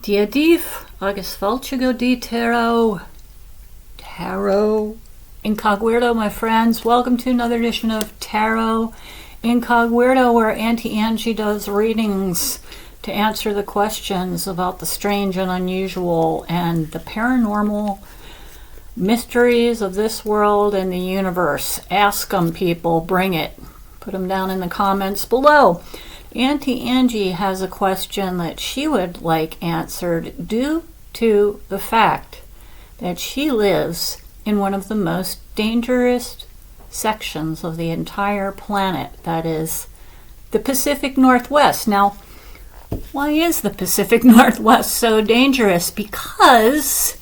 Dia Dief, August Falchigo di Tarot. IncogWeirdo, my friends. Welcome to another edition of Tarot IncogWeirdo, where Auntie Angie does readings to answer the questions about the strange and unusual and the paranormal mysteries of this world and the universe. Ask them, people. Bring it. Put them down in the comments below. Auntie Angie has a question that she would like answered due to the fact that she lives in one of the most dangerous sections of the entire planet, that is the Pacific Northwest. Now, why is the Pacific Northwest so dangerous? Because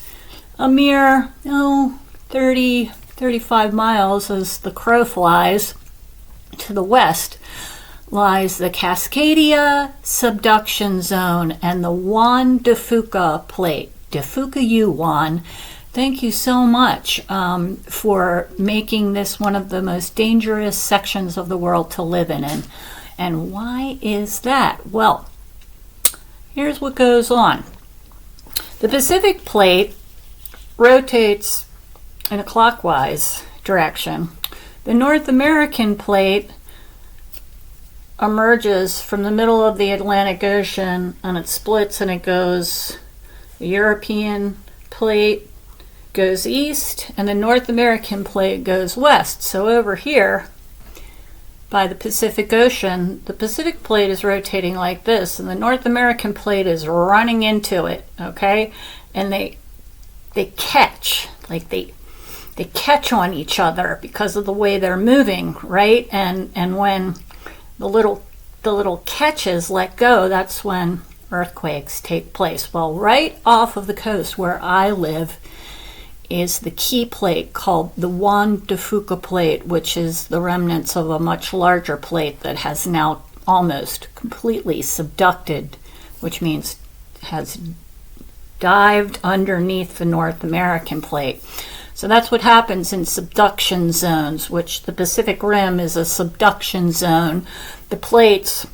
a mere 30, 35 miles as the crow flies to the west lies the Cascadia Subduction Zone and the Juan de Fuca Plate. De Fuca you, Juan. Thank you so much for making this one of the most dangerous sections of the world to live in. And why is that? Well, here's what goes on. The Pacific Plate rotates in a clockwise direction. The North American Plate emerges from the middle of the Atlantic Ocean and it splits and it goes, the European Plate goes east and the North American Plate goes west. So over here by the Pacific Ocean, the Pacific Plate is rotating like this and the North American Plate is running into it, okay? And they catch, like they catch on each other because of the way they're moving, right? And when the little catches let go, that's when earthquakes take place. Well, right off of the coast where I live is the key plate called the Juan de Fuca Plate, which is the remnants of a much larger plate that has now almost completely subducted, which means has dived underneath the North American Plate. So that's what happens in subduction zones, which the Pacific Rim is a subduction zone. The plates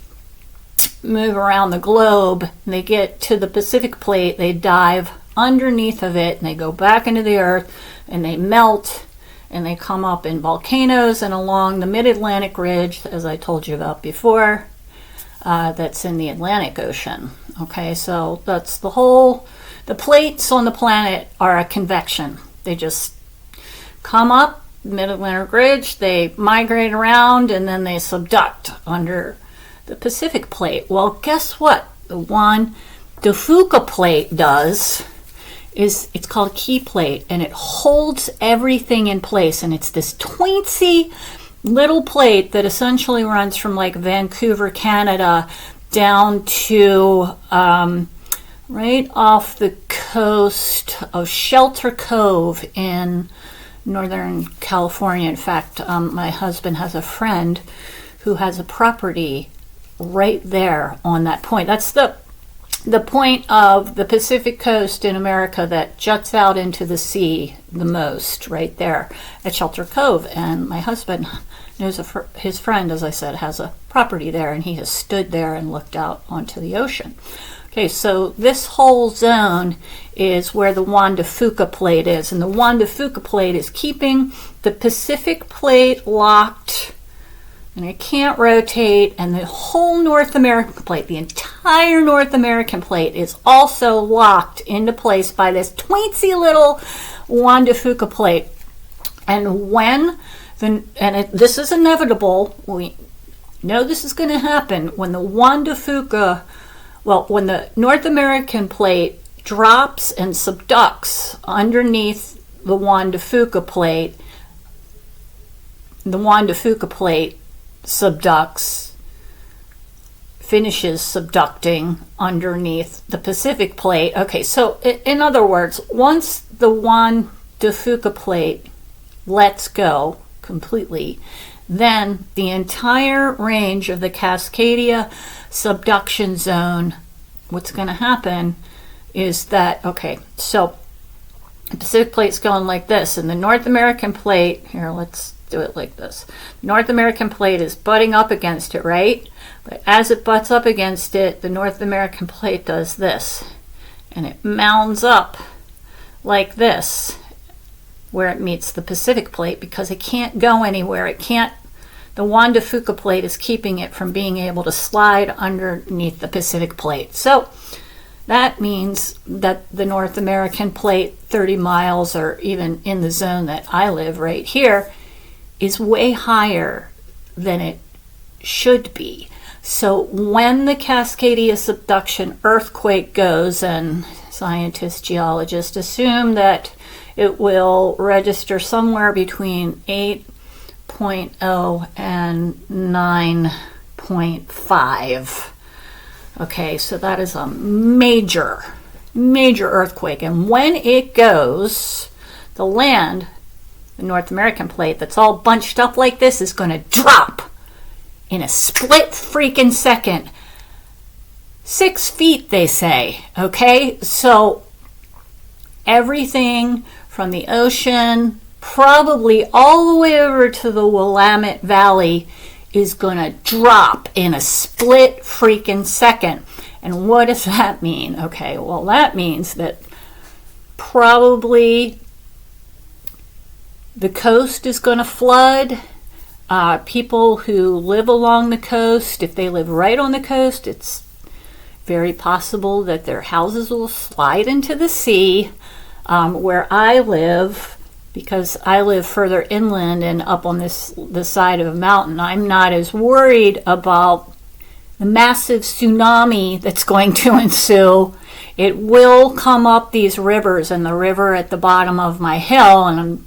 move around the globe, and they get to the Pacific Plate, they dive underneath of it, and they go back into the earth, and they melt, and they come up in volcanoes and along the mid-Atlantic ridge, as I told you about before, that's in the Atlantic Ocean. Okay, so that's the plates on the planet are a convection. They just come up, mid-Atlantic ridge, they migrate around, and then they subduct under the Pacific Plate. Well, guess what? The Juan de Fuca Plate does is, it's called a key plate, and it holds everything in place, and it's this teensy little plate that essentially runs from like Vancouver, Canada, down to right off the coast of Shelter Cove in Northern California. In fact, my husband has a friend who has a property right there on that point. That's the point of the Pacific coast in America that juts out into the sea the most, right there at Shelter Cove. And my husband knows his friend, as I said, has a property there, and he has stood there and looked out onto the ocean. Okay, so this whole zone is where the Juan de Fuca Plate is, and the Juan de Fuca Plate is keeping the Pacific Plate locked, and it can't rotate, and the whole North American Plate, the entire North American Plate, is also locked into place by this teensy little Juan de Fuca Plate. And this is inevitable, we know this is going to happen, when the Juan de Fuca, when the North American Plate drops and subducts underneath the Juan de Fuca Plate, the Juan de Fuca Plate finishes subducting underneath the Pacific Plate. Okay, so in other words, once the Juan de Fuca Plate lets go completely, then the entire range of the Cascadia Subduction Zone, what's going to happen is that, okay, so the Pacific Plate's going like this, and the North American Plate, here, let's do it like this. North American Plate is butting up against it, right? But as it butts up against it, the North American Plate does this. and it mounds up like this where it meets the Pacific plate because it can't go anywhere. The Juan de Fuca plate is keeping it from being able to slide underneath the Pacific plate. So that means that the North American plate, 30 miles or even in the zone that I live right here, is way higher than it should be. So when the Cascadia subduction earthquake goes, and scientists, geologists assume that it will register somewhere between 8.0 and 9.5. Okay, so that is a major earthquake. And when it goes, the land, the North American plate that's all bunched up like this, is going to drop in a split freaking second. 6 feet, they say. Okay, so everything from the ocean, probably all the way over to the Willamette Valley, is going to drop in a split freaking second. And what does that mean? Okay, well, that means that probably the coast is going to flood. People who live along the coast, if they live right on the coast, it's very possible that their houses will slide into the sea. Where I live, because I live further inland and up on the side of a mountain, I'm not as worried about the massive tsunami that's going to ensue. It will come up these rivers, and the river at the bottom of my hill, and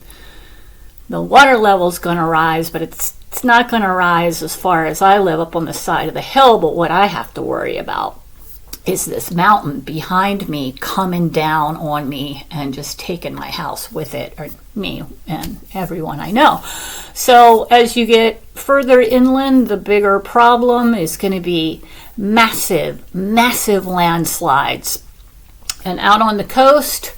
the water level is going to rise, but it's not going to rise as far as I live up on the side of the hill. But what I have to worry about is this mountain behind me coming down on me and just taking my house with it, or me and everyone I know. So as you get further inland, the bigger problem is going to be massive landslides. And out on the coast,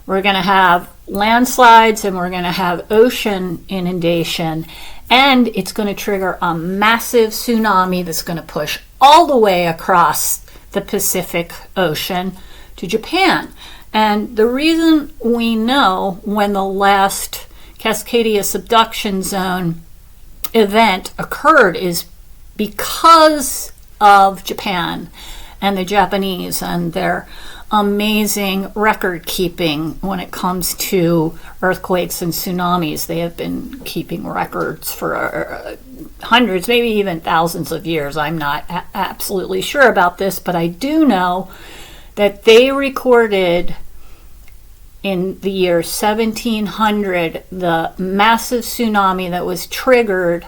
we're going to have landslides and we're going to have ocean inundation. And it's going to trigger a massive tsunami that's going to push all the way across the Pacific Ocean to Japan. And the reason we know when the last Cascadia subduction zone event occurred is because of Japan and the Japanese and their amazing record keeping when it comes to earthquakes and tsunamis. They have been keeping records for hundreds, maybe even thousands of years. I'm not absolutely sure about this, but I do know that they recorded in the year 1700 the massive tsunami that was triggered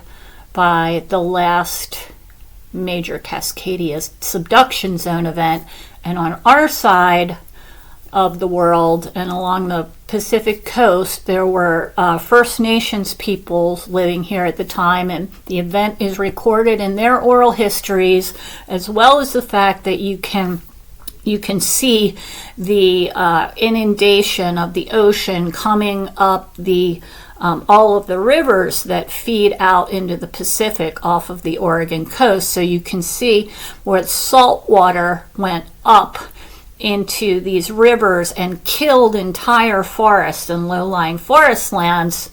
by the last major Cascadia subduction zone event. And on our side of the world and along the Pacific coast, there were First Nations peoples living here at the time, and the event is recorded in their oral histories, as well as the fact that you can see the inundation of the ocean coming up the all of the rivers that feed out into the Pacific off of the Oregon coast. So you can see where salt water went up into these rivers and killed entire forests and low-lying forest lands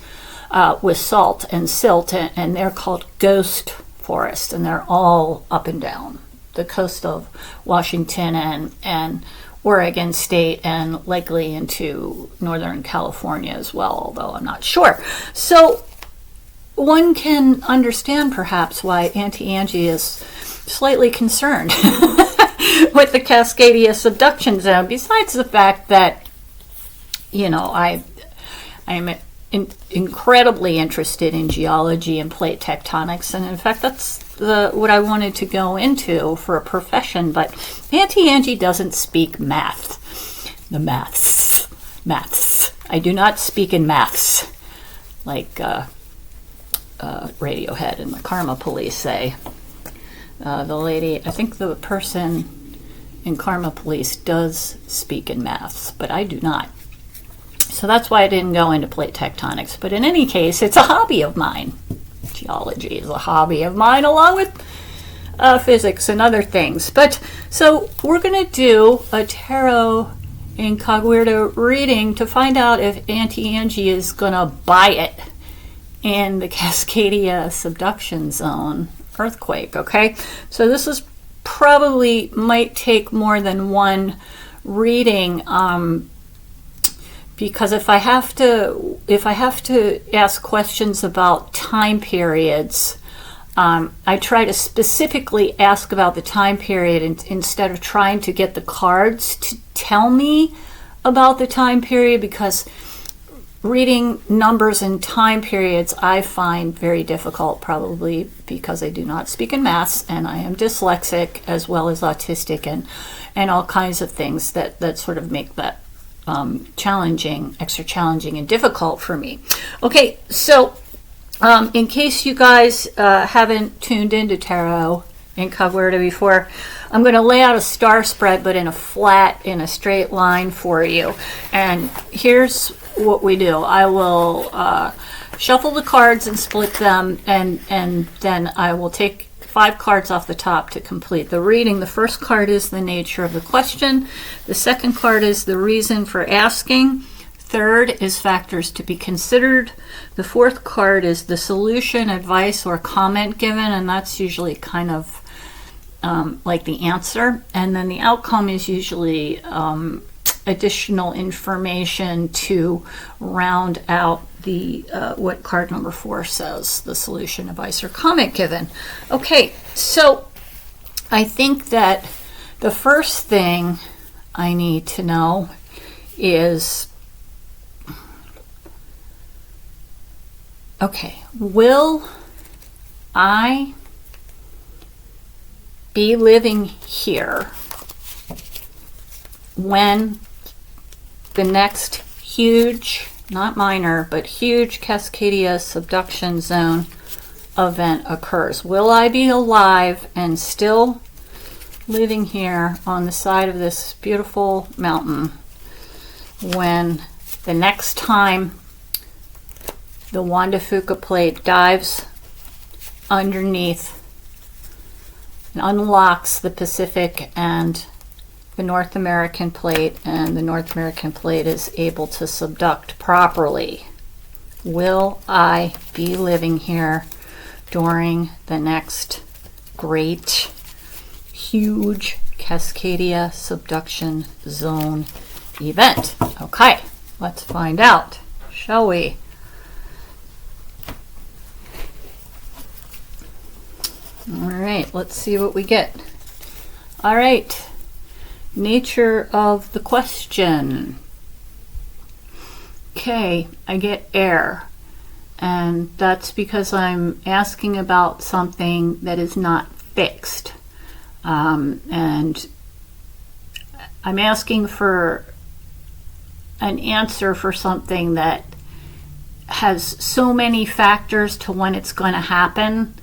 with salt and silt, and they're called ghost forests, and they're all up and down the coast of Washington and Oregon State, and likely into Northern California as well, although I'm not sure. So one can understand perhaps why Auntie Angie is slightly concerned with the Cascadia subduction zone, besides the fact that, I'm incredibly interested in geology and plate tectonics, and in fact that's what I wanted to go into for a profession. But Auntie Angie doesn't speak math. The maths. I do not speak in maths, like Radiohead and the Karma Police say. The lady, I think the person in Karma Police does speak in maths, but I do not. So that's why I didn't go into plate tectonics. But in any case, it's a hobby of mine. Geology is a hobby of mine, along with physics and other things. But so we're going to do a tarot IncogWeirdo reading to find out if Auntie Angie is going to buy it in the Cascadia subduction zone earthquake, okay? So this is probably might take more than one reading, because if I have to ask questions about time periods, I try to specifically ask about the time period instead of trying to get the cards to tell me about the time period, because reading numbers and time periods I find very difficult, probably because I do not speak in maths and I am dyslexic as well as autistic and all kinds of things that sort of make that extra challenging and difficult for me. Okay, so in case you guys haven't tuned into Terra IncogWeirdo before, I'm going to lay out a star spread, but in a straight line for you. And here's what we do. I will shuffle the cards and split them, and then I will take 5 cards off the top to complete the reading. The first card is the nature of the question. The second card is the reason for asking. Third is factors to be considered. The fourth card is the solution, advice, or comment given, and that's usually kind of like the answer. And then the outcome is usually additional information to round out the what card number 4 says, the solution, advice, or comment given. Okay, so I think that the first thing I need to know is, okay, will I be living here when the next huge, not minor, but huge Cascadia subduction zone event occurs? Will I be alive and still living here on the side of this beautiful mountain when the next time the Juan de Fuca plate dives underneath and unlocks the Pacific and the North American plate, and the North American plate is able to subduct properly? Will I be living here during the next great, huge Cascadia subduction zone event? Okay, let's find out, shall we? All right, let's see what we get. All right, nature of the question. Okay, I get air, and that's because I'm asking about something that is not fixed. And I'm asking for an answer for something that has so many factors to when it's going to happen.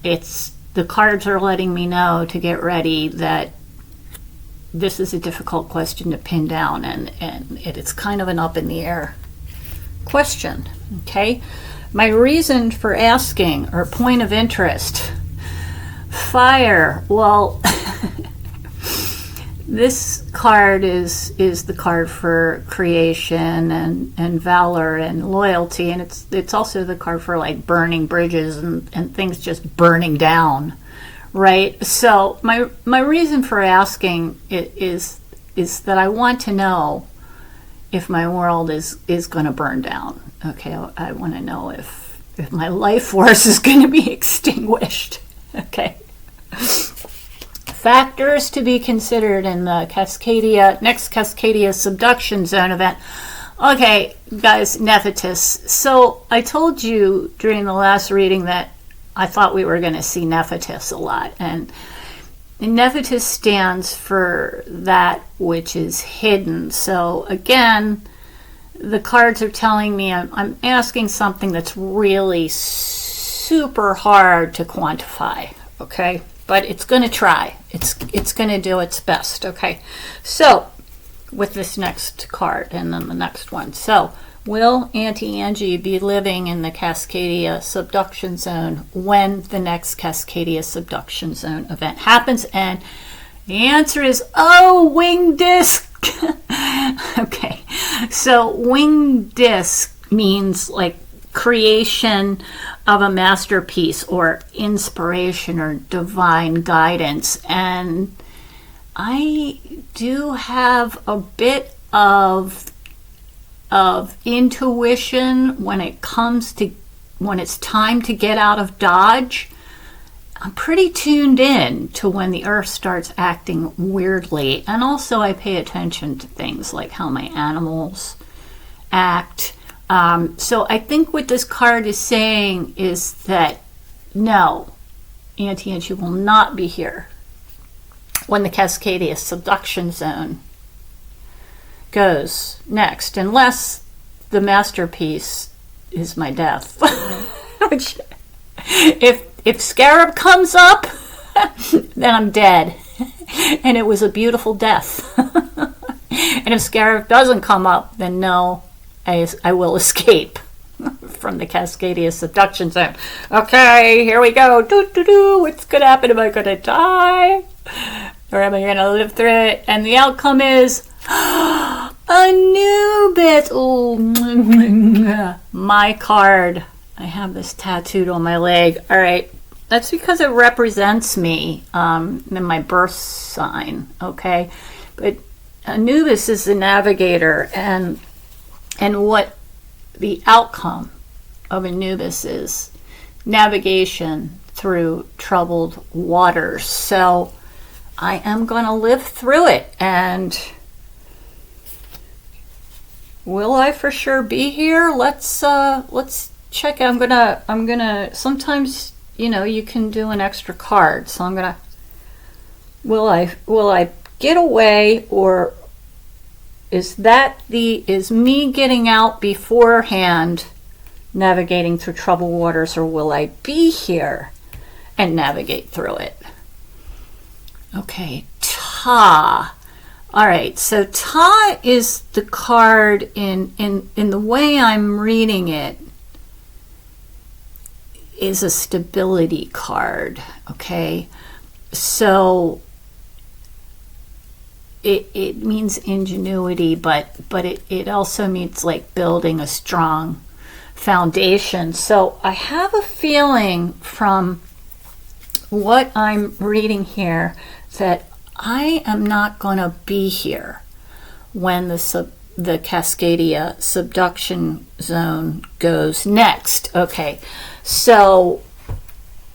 The cards are letting me know to get ready that this is a difficult question to pin down, and it's kind of an up in the air question. Okay, my reason for asking, or point of interest, fire. Well, this card is the card for creation and valor and loyalty, and it's also the card for like burning bridges and things just burning down, right? So my reason for asking is that I want to know if my world is going to burn down. Okay, I want to know if my life force is going to be extinguished. Okay. Factors to be considered in the next Cascadia subduction zone event. Okay, guys, Nephetis. So I told you during the last reading that I thought we were going to see Nephetis a lot. And Nephetis stands for that which is hidden. So again, the cards are telling me I'm asking something that's really super hard to quantify. Okay? But it's going to try. It's going to do its best. Okay, so with this next card and then the next one. So, will Auntie Angie be living in the Cascadia subduction zone when the next Cascadia subduction zone event happens? And the answer is, oh, wing disc. Okay, so winged disc means like creation of a masterpiece or inspiration or divine guidance. And I do have a bit of intuition when it comes to when it's time to get out of Dodge. I'm pretty tuned in to when the earth starts acting weirdly. And also I pay attention to things like how my animals act. So I think what this card is saying is that no, Auntie Angie will not be here when the Cascadia subduction zone goes next, unless the masterpiece is my death. Which, if Scarab comes up, then I'm dead. And it was a beautiful death. And if Scarab doesn't come up, then no, I will escape from the Cascadia subduction zone. Okay, here we go. What's going to happen? Am I going to die? Or am I going to live through it? And the outcome is a new bit. Oh, my card. I have this tattooed on my leg. All right. That's because it represents me in my birth sign. Okay. But Anubis is the navigator, and what the outcome of Anubis is navigation through troubled waters. So I am going to live through it. And will I for sure be here? Let's check. I'm gonna sometimes, you know, you can do an extra card. So I'm gonna, will I get away, or is me getting out beforehand navigating through troubled waters, or will I be here and navigate through it? Okay, Ta. All right, so Ta is the card in the way I'm reading it is a stability card, okay? So it means ingenuity, but it also means like building a strong foundation. So I have a feeling from what I'm reading here that I am not going to be here when the Cascadia subduction zone goes next. Okay, so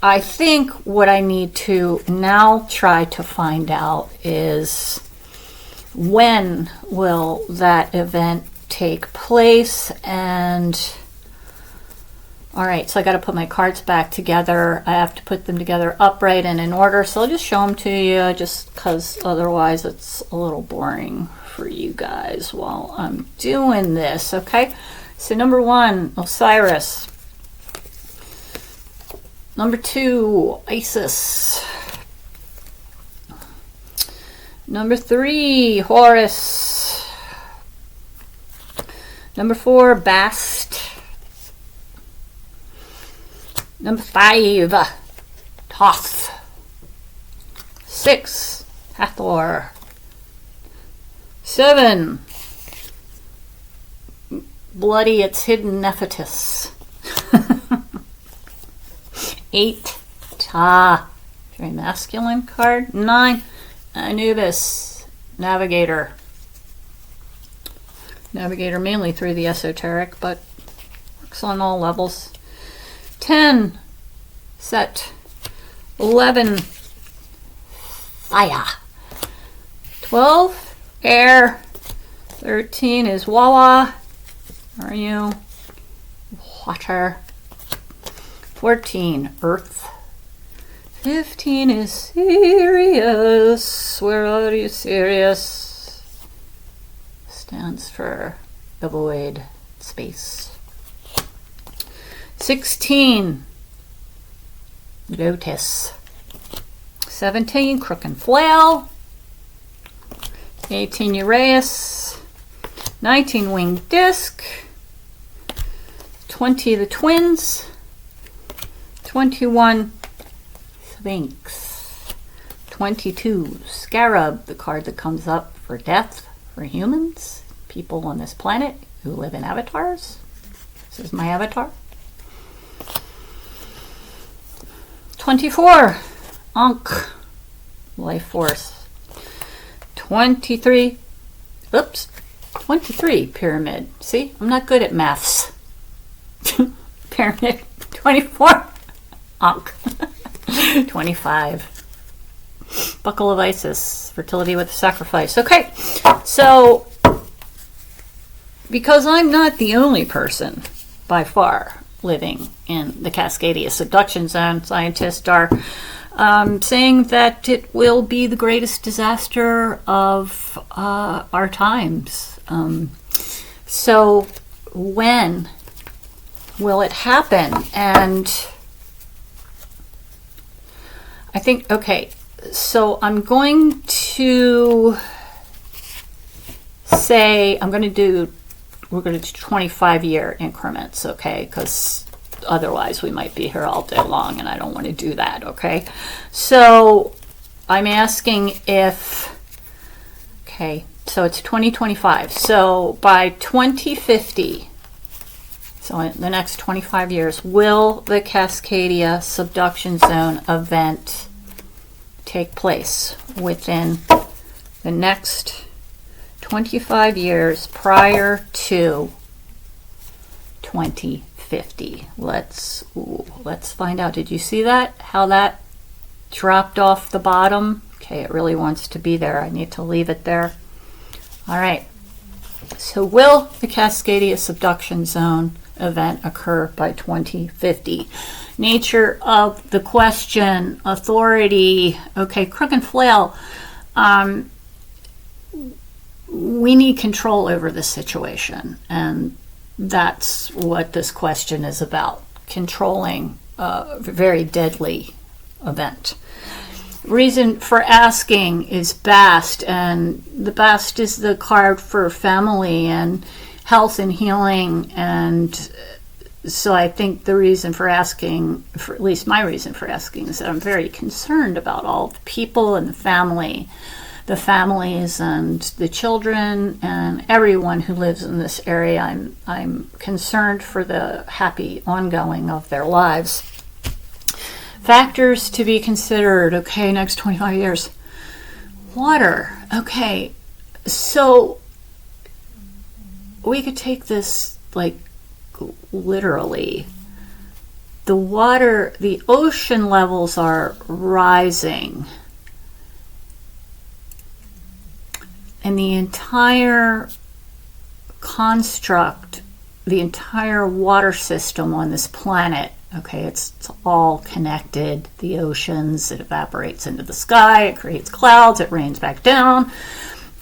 I think what I need to now try to find out is when will that event take place. And all right, so I got to put my cards back together. I have to put them together upright and in order. So I'll just show them to you, just because otherwise it's a little boring for you guys while I'm doing this. Okay, so number 1, Osiris. Number 2, Isis. Number 3, Horus. Number 4, Bast. Number 5, Thoth. 6, Hathor. 7, Bloody It's Hidden Nephitis. 8, Ta. Very masculine card. 9, Anubis. Navigator. Navigator mainly through the esoteric, but works on all levels. 10, Set. 11, Fire. 12, Air. 13 is Wawa. Are you? Water. 14, Earth. 15 is Sirius. Where are you, Sirius? Stands for the void space. 16, Lotus. 17, Crook and Flail. 18, Uraeus. 19, Winged Disc. 20, the Twins. 21, Sphinx. 22, Scarab, the card that comes up for death, for humans, people on this planet who live in avatars. This is my avatar. 24, Ankh, life force. 23, 23, pyramid. See, I'm not good at maths. Pyramid. 24, Ankh. 25, buckle of Isis, fertility with sacrifice. Okay, so because I'm not the only person by far living in the Cascadia subduction zone, scientists are saying that it will be the greatest disaster of our times. So when will it happen? And I think, okay, so I'm going to say, we're going to do 25-year increments, okay? Because otherwise we might be here all day long, and I don't want to do that, okay? So I'm asking if, okay, so it's 2025. So by 2050, so in the next 25 years, will the Cascadia subduction zone event take place within the next 25 years prior to 2050? Let's find out. Did you see that? How that dropped off the bottom? Okay, it really wants to be there. I need to leave it there. All right. So will the Cascadia subduction zone event occur by 2050? Nature of the question, authority. Okay, Crook and Flail. We need control over the situation, and that's what this question is about, controlling a very deadly event. Reason for asking is Bast, and the Bast is the card for family and health and healing, and so I think the reason for asking, for at least my reason for asking, is that I'm very concerned about all the people and the families and the children and everyone who lives in this area. I'm concerned for the happy ongoing of their lives. Factors to be considered. Okay, next 25 years. Water. Okay, so we could take this like literally. The water, the ocean levels are rising. And the entire construct, the entire water system on this planet, okay, it's all connected. The oceans, it evaporates into the sky, it creates clouds, it rains back down,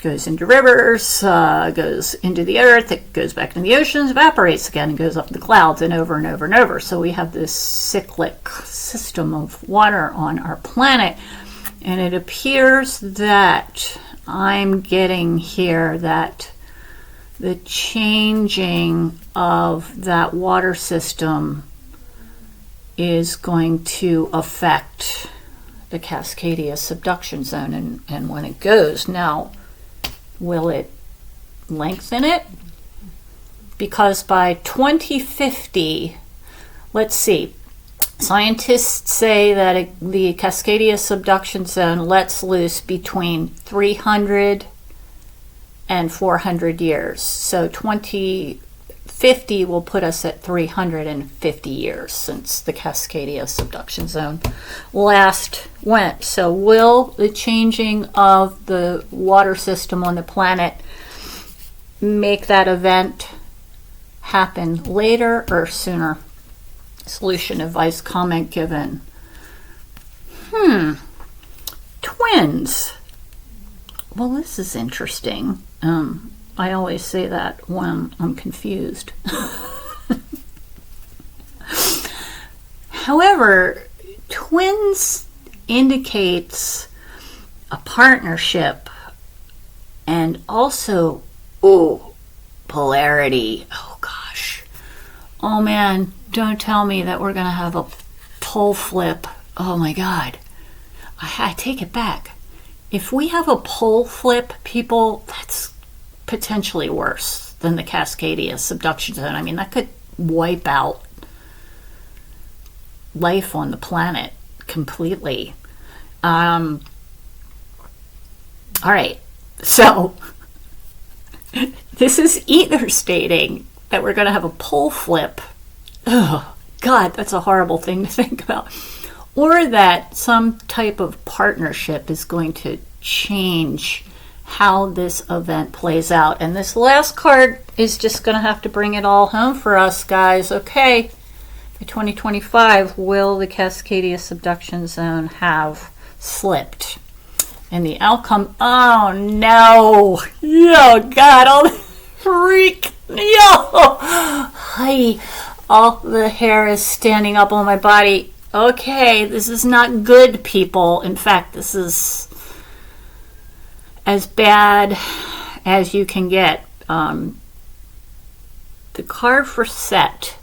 goes into rivers, goes into the earth, it goes back into the oceans, evaporates again, and goes up the clouds, and over and over and over. So we have this cyclic system of water on our planet, and it appears that I'm getting here that the changing of that water system is going to affect the Cascadia subduction zone, and when it goes. Now, will it lengthen it? Because by 2050, let's see, scientists say that the Cascadia subduction zone lets loose between 300 and 400 years. So 2050 will put us at 350 years since the Cascadia subduction zone last went. So will the changing of the water system on the planet make that event happen later or sooner? Solution, advice, comment given. Twins. Well, this is interesting. I always say that when I'm confused. However, twins indicates a partnership and also, polarity. Oh gosh. Oh man, don't tell me that we're going to have a pole flip. Oh my God. I take it back. If we have a pole flip, people, potentially worse than the Cascadia subduction zone. I mean, that could wipe out life on the planet completely. All right, so this is either stating that we're going to have a pole flip. Oh, God, that's a horrible thing to think about. Or that some type of partnership is going to change how this event plays out. And this last card is just going to have to bring it all home for us, guys. Okay, by 2025, will the Cascadia subduction zone have slipped? And the outcome, oh no, oh God, all the freak, hi, all the hair is standing up on my body. Okay, this is not good, people. In fact, this is as bad as you can get. The card for Set.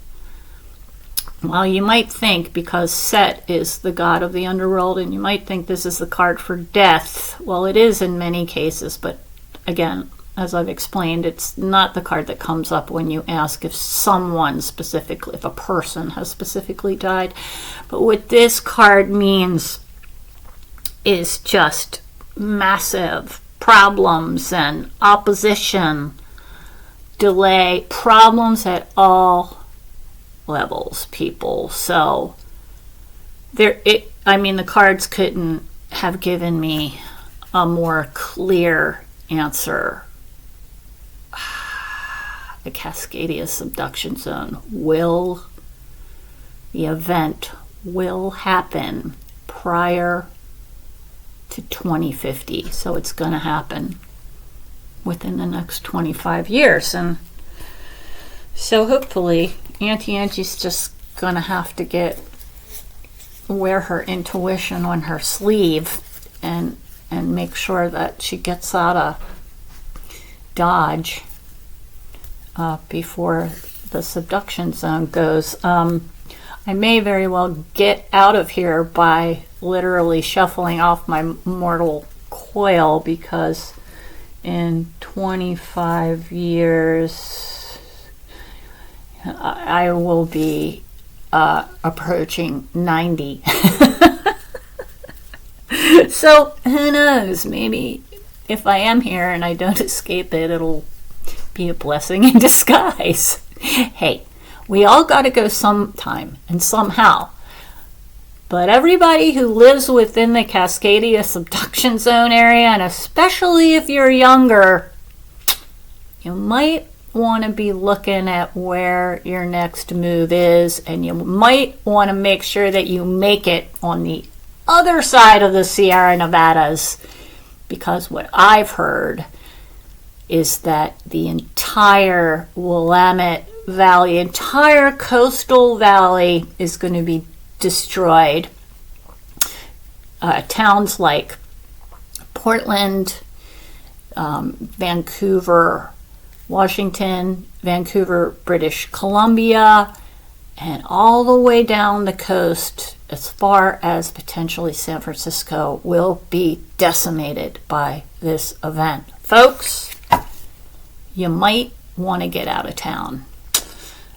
Well, you might think, because Set is the god of the underworld, and you might think this is the card for death. Well, it is in many cases, but again, as I've explained, it's not the card that comes up when you ask if someone specifically, if a person has specifically died. But what this card means is just massive problems and opposition, delay, problems at all levels, people. So the cards couldn't have given me a more clear answer. The Cascadia subduction zone the event will happen prior to 2050. So it's going to happen within the next 25 years. And so hopefully Auntie Angie's just going to have to wear her intuition on her sleeve and make sure that she gets out of Dodge before the subduction zone goes. I may very well get out of here by literally shuffling off my mortal coil, because in 25 years I will be approaching 90. So who knows, maybe if I am here and I don't escape it, it'll be a blessing in disguise. Hey, we all got to go sometime and somehow. But everybody who lives within the Cascadia subduction zone area, and especially if you're younger, you might want to be looking at where your next move is, and you might want to make sure that you make it on the other side of the Sierra Nevadas, because what I've heard is that the entire Willamette Valley, entire coastal valley is going to be destroyed. Towns like Portland, Vancouver, Washington, Vancouver, British Columbia, and all the way down the coast as far as potentially San Francisco will be decimated by this event. Folks, you might want to get out of town.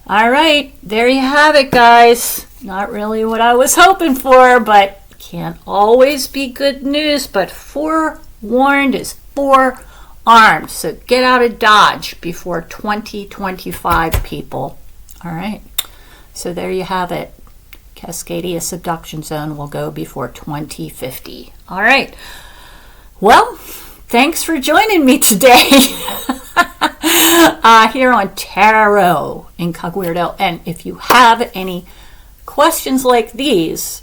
All right, there you have it, guys. Not really what I was hoping for, but can't always be good news. But forewarned is forearmed. So get out of Dodge before 2025, people. All right, so there you have it. Cascadia subduction zone will go before 2050. All right. Well, thanks for joining me today here on Terra IncogWeirdo. And if you have any questions like these,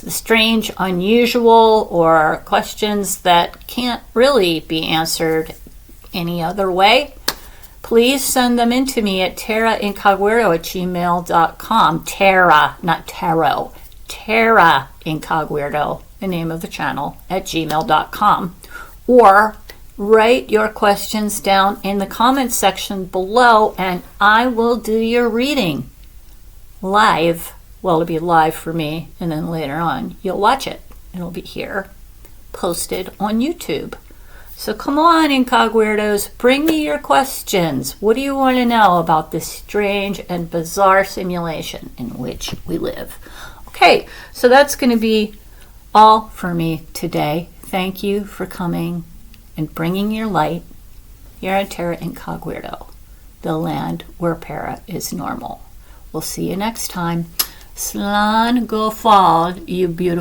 the strange, unusual, or questions that can't really be answered any other way, please send them in to me at terraincogweirdo@gmail.com. Terra, not tarot. Terra IncogWeirdo, the name of the channel, at gmail.com. Or write your questions down in the comments section below, and I will do your reading live. Well, it'll be live for me, and then later on you'll watch it. It'll be here, posted on YouTube. So come on, IncogWeirdos, bring me your questions. What do you want to know about this strange and bizarre simulation in which we live? Okay, so that's going to be all for me today. Thank you for coming and bringing your light here at Terra IncogWeirdo, the land where para is normal. We'll see you next time. Slán go fáil, you beautiful.